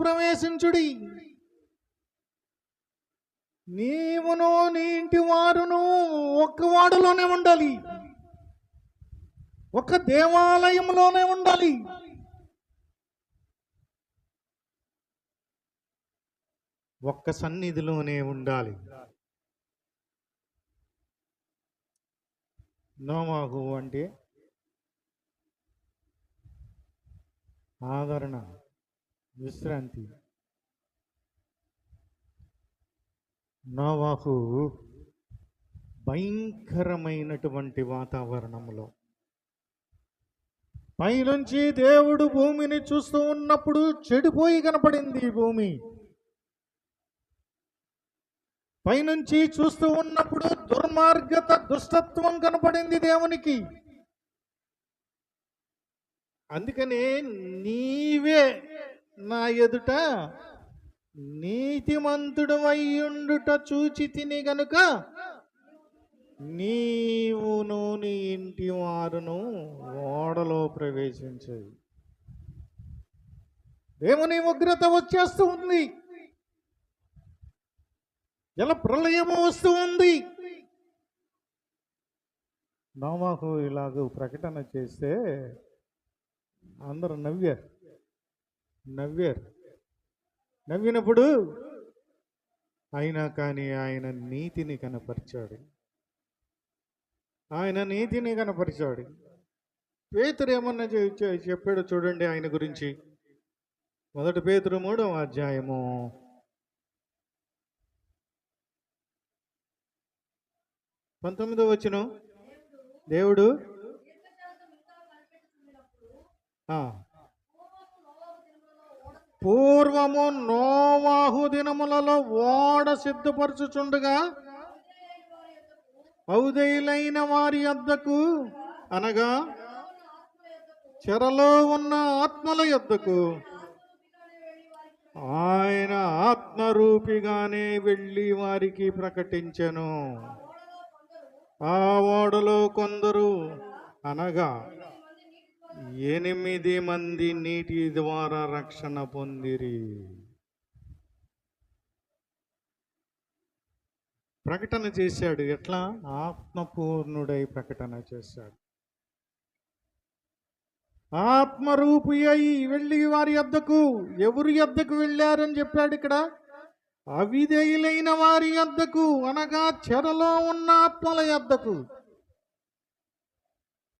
ప్రవేశించుడి. నీవును నీ ఇంటి వారును ఒక్క వాడలోనే ఉండాలి, ఒక దేవాలయంలోనే ఉండాలి. ఒక్క సన్నిధిలోనే ఉండాలి. నోవాహు అంటే ఆదరణ, విశ్రాంతి. నోవాహు భయంకరమైనటువంటి వాతావరణంలో పైనుంచి దేవుడు భూమిని చూస్తూ ఉన్నప్పుడు చెడిపోయి కనపడింది భూమి. పైనుంచి చూస్తూ ఉన్నప్పుడు దుర్మార్గత, దుష్టత్వం కనపడింది దేవునికి. అందుకనే నీవే నా ఎదుట నీతిమంతుడు అయ్యుండుట చూచి తిని గనుక నీవును నీ ఇంటి వారును ఓడలో ప్రవేశించేది. దేవుని ఉగ్రత వచ్చేస్తూ ఉంది, జల ప్రళయము వస్తూ ఉంది. నోవాహు ఇలాగ ప్రకటన చేస్తే అందరూ నవ్వినప్పుడు అయినా కానీ ఆయన నీతిని కనపరిచాడు. పేతురు ఏమన్నా చెప్పాడు చూడండి ఆయన గురించి. 1 పేతురు 3వ అధ్యాయము 19వ వచనం. దేవుడు పూర్వము నోవాహు దినములలో ఓడ సిద్ధపరచుచుండగా ఔదయులైన వారి యొద్దకు, అనగా చెరలో ఉన్న ఆత్మల యొద్దకు ఆయన ఆత్మరూపిగానే వెళ్ళి వారికి ప్రకటించెను. ఆ ఓడలో కొందరు, అనగా 8 మంది నీటి ద్వారా రక్షణ పొందిరి. ప్రకటన చేశాడు. ఎట్లా? ఆత్మపూర్ణుడై ప్రకటన చేశాడు. ఆత్మరూపి అయి వెళ్ళి వారి యొద్దకు, ఎవరి యొద్దకు వెళ్ళారని చెప్పాడు ఇక్కడ? అవిధేయులైన వారి యొద్దకు, అనగా చెరలో ఉన్న ఆత్మల యొద్దకు.